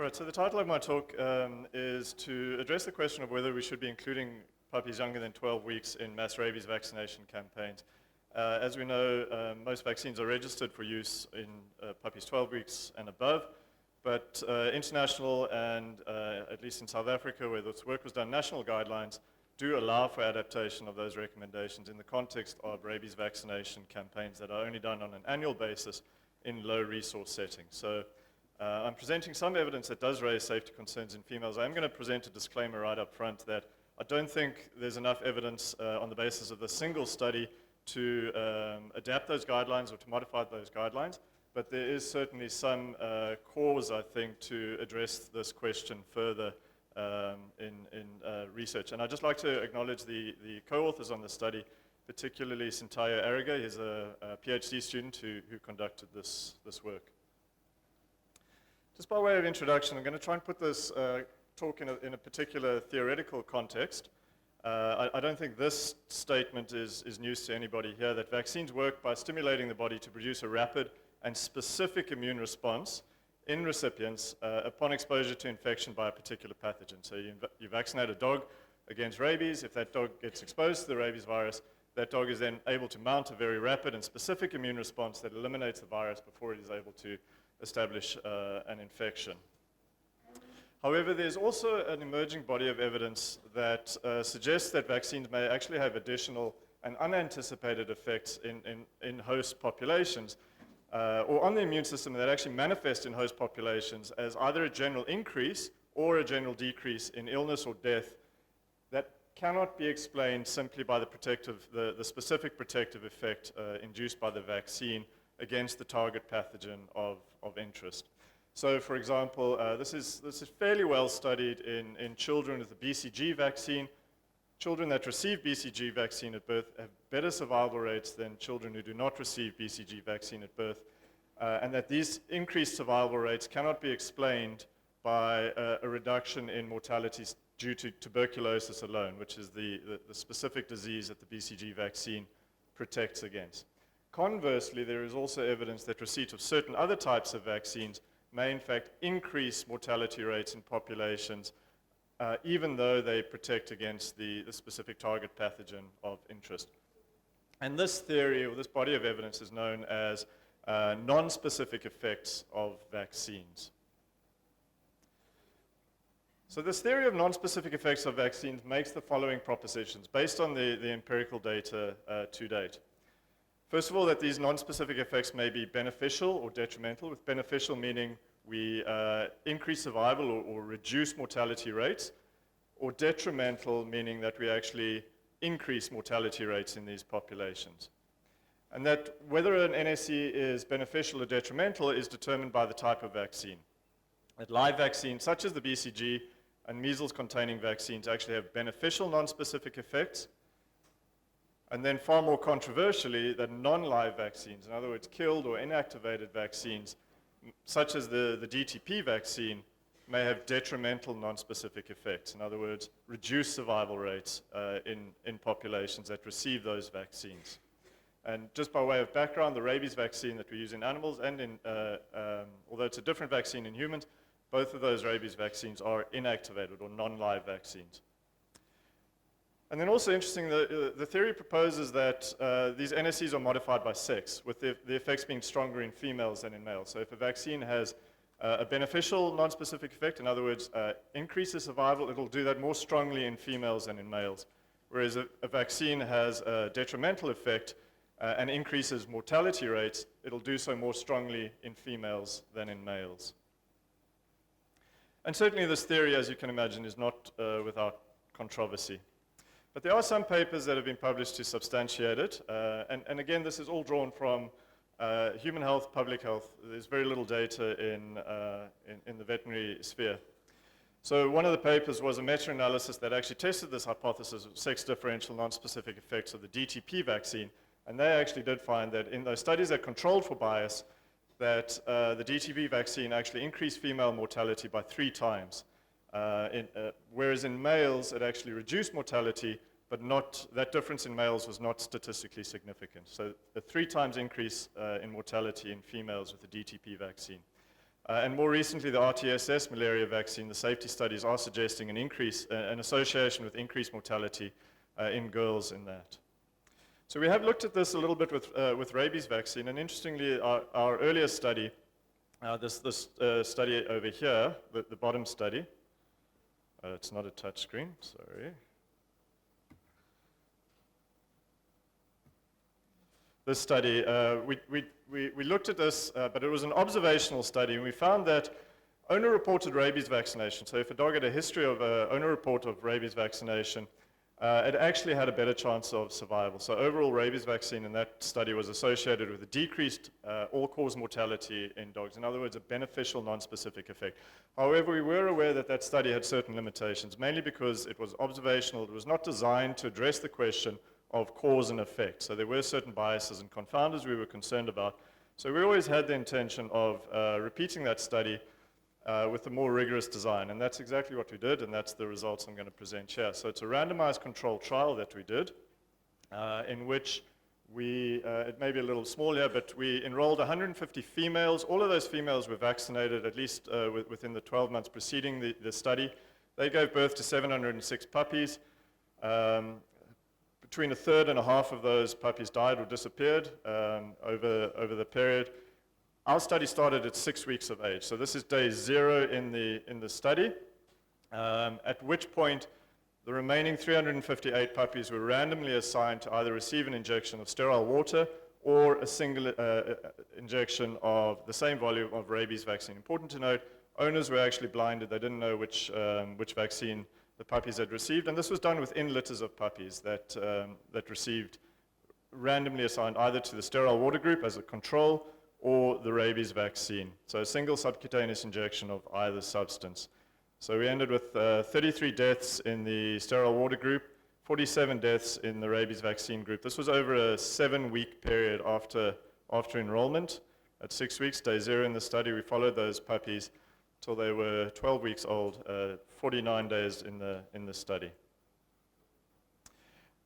All right, so the title of my talk is to address the question of whether we should be including puppies younger than 12 weeks in mass rabies vaccination campaigns. As we know, most vaccines are registered for use in puppies 12 weeks and above, but international and, at least in South Africa, where this work was done, national guidelines do allow for adaptation of those recommendations in the context of rabies vaccination campaigns that are only done on an annual basis in low resource settings. So I'm presenting some evidence that does raise safety concerns in females. I'm going to present a disclaimer right up front that I don't think there's enough evidence on the basis of the single study to adapt those guidelines or to modify those guidelines, but there is certainly some cause, I think, to address this question further in research. And I'd just like to acknowledge the co-authors on the study, particularly Sintayo Ariga. He's a PhD student who conducted this work. Just by way of introduction, I'm going to try and put this talk in a particular theoretical context. I don't think this statement is news to anybody here, that vaccines work by stimulating the body to produce a rapid and specific immune response in recipients upon exposure to infection by a particular pathogen. So you vaccinate a dog against rabies. If that dog gets exposed to the rabies virus, that dog is then able to mount a very rapid and specific immune response that eliminates the virus before it is able to establish an infection. However, there's also an emerging body of evidence that suggests that vaccines may actually have additional and unanticipated effects in host populations or on the immune system that actually manifest in host populations as either a general increase or a general decrease in illness or death that cannot be explained simply by the specific protective effect induced by the vaccine against the target pathogen of interest. So, for example, this is fairly well studied in children with the BCG vaccine. Children that receive BCG vaccine at birth have better survival rates than children who do not receive BCG vaccine at birth, and that these increased survival rates cannot be explained by a reduction in mortalities due to tuberculosis alone, which is the specific disease that the BCG vaccine protects against. Conversely, there is also evidence that receipt of certain other types of vaccines may in fact increase mortality rates in populations, even though they protect against the specific target pathogen of interest. And this theory, or this body of evidence, is known as nonspecific effects of vaccines. So this theory of nonspecific effects of vaccines makes the following propositions based on the empirical data to date. First of all, that these nonspecific effects may be beneficial or detrimental, with beneficial meaning we increase survival or reduce mortality rates, or detrimental meaning that we actually increase mortality rates in these populations. And that whether an NSE is beneficial or detrimental is determined by the type of vaccine. That live vaccines, such as the BCG and measles-containing vaccines, actually have beneficial nonspecific effects. And then far more controversially, that non-live vaccines, in other words, killed or inactivated vaccines, such as the DTP vaccine, may have detrimental nonspecific effects. In other words, reduced survival rates in populations that receive those vaccines. And just by way of background, the rabies vaccine that we use in animals and although it's a different vaccine in humans, both of those rabies vaccines are inactivated or non-live vaccines. And then also interesting, the theory proposes that these NSEs are modified by sex, with the effects being stronger in females than in males. So if a vaccine has a beneficial nonspecific effect, in other words, increases survival, it'll do that more strongly in females than in males. Whereas a vaccine has a detrimental effect and increases mortality rates, it'll do so more strongly in females than in males. And certainly this theory, as you can imagine, is not without controversy. But there are some papers that have been published to substantiate it. And again, this is all drawn from human health, public health. There's very little data in the veterinary sphere. So one of the papers was a meta-analysis that actually tested this hypothesis of sex differential nonspecific effects of the DTP vaccine. And they actually did find that in those studies that controlled for bias, that the DTP vaccine actually increased female mortality by 3 times. Whereas in males, it actually reduced mortality, but that difference in males was not statistically significant. So a 3 times increase in mortality in females with the DTP vaccine. And more recently, the RTSS malaria vaccine, the safety studies are suggesting an increase, an association with increased mortality in girls in that. So we have looked at this a little bit with rabies vaccine, and interestingly, our earlier study, this study over here, the bottom study, it's not a touch screen, sorry. This study, we looked at this, but it was an observational study, and we found that owner-reported rabies vaccination, so if a dog had a history of owner report of rabies vaccination, it actually had a better chance of survival. So overall rabies vaccine in that study was associated with a decreased all-cause mortality in dogs. In other words, a beneficial non-specific effect. However, we were aware that that study had certain limitations, mainly because it was observational. It was not designed to address the question of cause and effect. So there were certain biases and confounders we were concerned about. So we always had the intention of repeating that study with a more rigorous design, and that's exactly what we did, and that's the results I'm going to present here. So it's a randomized controlled trial that we did, in which it may be a little small here, but we enrolled 150 females. All of those females were vaccinated at least within the 12 months preceding the study. They gave birth to 706 puppies. Between a third and a half of those puppies died or disappeared over the period. Our study started at 6 weeks of age, so this is day 0 in the study, at which point the remaining 358 puppies were randomly assigned to either receive an injection of sterile water or a single injection of the same volume of rabies vaccine. Important to note, owners were actually blinded. They didn't know which vaccine the puppies had received, and this was done within litters of puppies that received, randomly assigned either to the sterile water group as a control or the rabies vaccine. So a single subcutaneous injection of either substance. So we ended with 33 deaths in the sterile water group, 47 deaths in the rabies vaccine group. This was over a 7-week period after enrollment. At 6 weeks, day 0 in the study, we followed those puppies till they were 12 weeks old, 49 days in the study.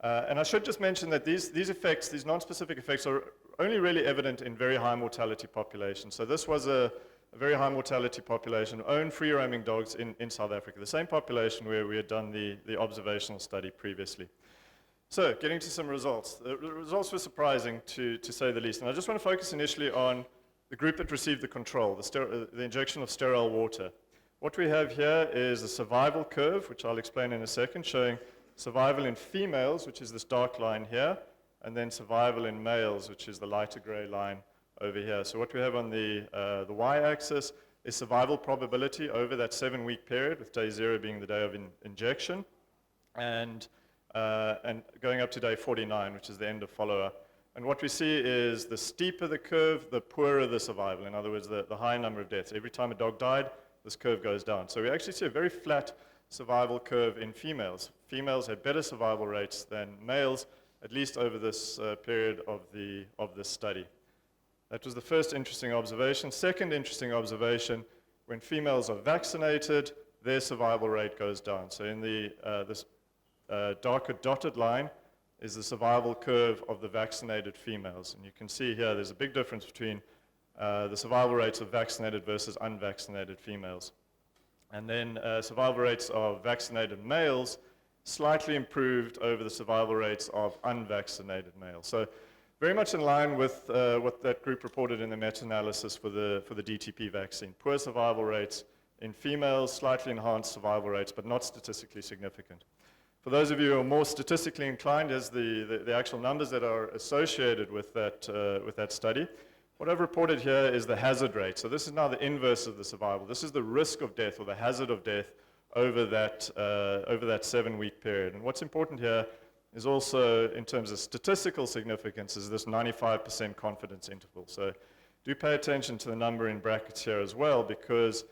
And I should just mention that these effects, these non-specific effects, are only really evident in very high mortality populations. So this was a very high mortality population, owned free-roaming dogs in South Africa, the same population where we had done the observational study previously. So getting to some results. The results were surprising, to say the least. And I just want to focus initially on the group that received the control, the injection of sterile water. What we have here is a survival curve, which I'll explain in a second, showing survival in females, which is this dark line here, and then survival in males, which is the lighter gray line over here. So what we have on the y-axis is survival probability over that 7-week period, with day 0 being the day of injection, and going up to day 49, which is the end of follow-up. And what we see is the steeper the curve, the poorer the survival. In other words, the higher number of deaths. Every time a dog died, this curve goes down. So we actually see a very flat survival curve in females. Females had better survival rates than males, at least over this period of this study. That was the first interesting observation. Second interesting observation, when females are vaccinated, their survival rate goes down. So in this darker dotted line is the survival curve of the vaccinated females. And you can see here there's a big difference between the survival rates of vaccinated versus unvaccinated females. And then survival rates of vaccinated males slightly improved over the survival rates of unvaccinated males. So very much in line with what that group reported in the meta-analysis for the DTP vaccine. Poor survival rates in females, slightly enhanced survival rates, but not statistically significant. For those of you who are more statistically inclined, as the actual numbers that are associated with that study, what I've reported here is the hazard rate. So this is now the inverse of the survival. This is the risk of death or the hazard of death over that 7-week period. And what's important here is also, in terms of statistical significance, is this 95% confidence interval. So do pay attention to the number in brackets here as well, because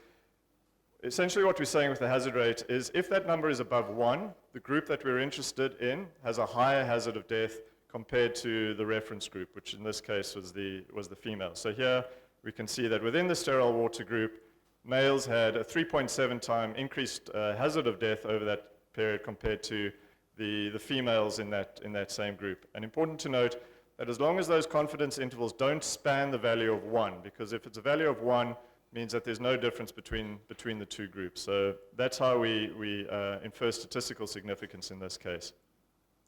essentially what we're saying with the hazard rate is if that number is above 1, the group that we're interested in has a higher hazard of death compared to the reference group, which in this case was the female. So here we can see that within the sterile water group, males had a 3.7 time increased hazard of death over that period compared to the females in that same group. And important to note that as long as those confidence intervals don't span the value of 1, because if it's a value of 1, means that there's no difference between the two groups. So that's how we infer statistical significance in this case.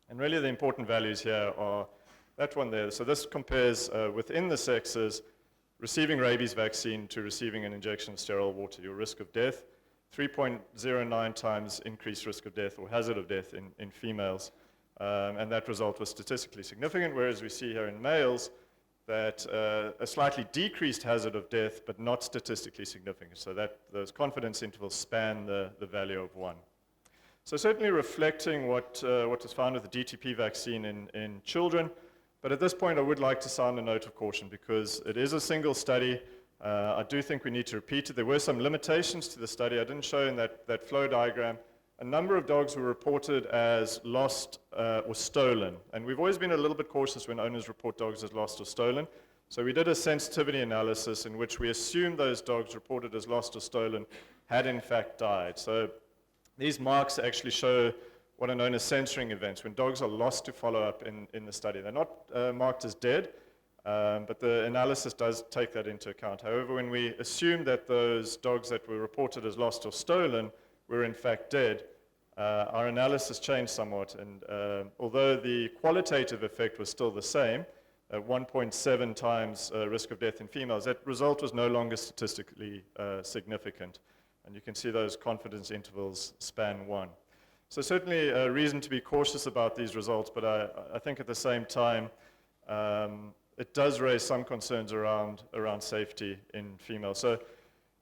And really the important values here are that one there. So this compares within the sexes receiving rabies vaccine to receiving an injection of sterile water. Your risk of death, 3.09 times increased risk of death or hazard of death in females. And that result was statistically significant, whereas we see here in males that a slightly decreased hazard of death, but not statistically significant. So that those confidence intervals span the value of 1. So certainly reflecting what was found with the DTP vaccine in children, but at this point I would like to sound a note of caution because it is a single study. I do think we need to repeat it. There were some limitations to the study. I didn't show in that flow diagram. A number of dogs were reported as lost or stolen. And we've always been a little bit cautious when owners report dogs as lost or stolen. So we did a sensitivity analysis in which we assumed those dogs reported as lost or stolen had in fact died. So these marks actually show what are known as censoring events, when dogs are lost to follow-up in the study. They're not marked as dead, but the analysis does take that into account. However, when we assume that those dogs that were reported as lost or stolen were in fact dead, our analysis changed somewhat, and although the qualitative effect was still the same, 1.7 times risk of death in females, that result was no longer statistically significant. And you can see those confidence intervals span 1. So certainly a reason to be cautious about these results, but I think at the same time, it does raise some concerns around safety in females. So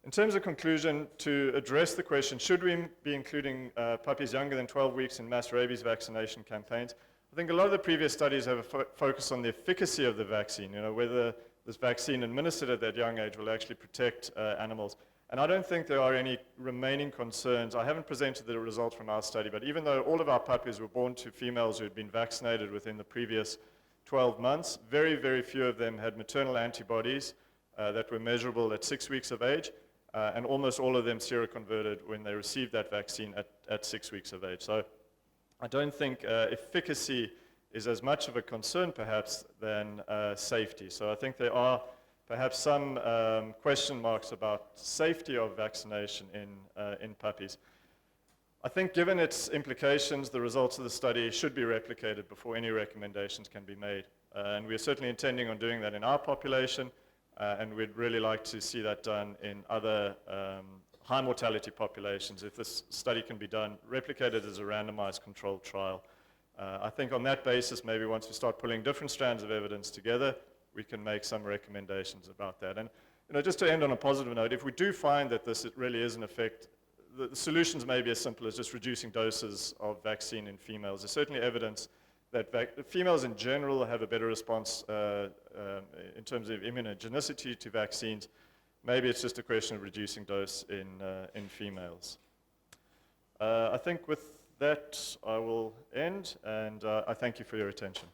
in terms of conclusion, to address the question, should we be including puppies younger than 12 weeks in mass rabies vaccination campaigns? I think a lot of the previous studies have focused on the efficacy of the vaccine, whether this vaccine administered at that young age will actually protect animals. And I don't think there are any remaining concerns. I haven't presented the results from our study, but even though all of our puppies were born to females who had been vaccinated within the previous 12 months, very, very few of them had maternal antibodies that were measurable at 6 weeks of age. And almost all of them seroconverted when they received that vaccine at 6 weeks of age. So I don't think efficacy is as much of a concern perhaps than safety. So I think there are perhaps some question marks about safety of vaccination in puppies. I think given its implications, the results of the study should be replicated before any recommendations can be made. And we're certainly intending on doing that in our population. And we'd really like to see that done in other high mortality populations. If this study can be done, replicated as a randomized controlled trial. I think on that basis, maybe once we start pulling different strands of evidence together, we can make some recommendations about that. And just to end on a positive note, if we do find that this really is an effect, the solutions may be as simple as just reducing doses of vaccine in females. There's certainly evidence that females in general have a better response in terms of immunogenicity to vaccines. Maybe it's just a question of reducing dose in females. I think with that I will end, and I thank you for your attention.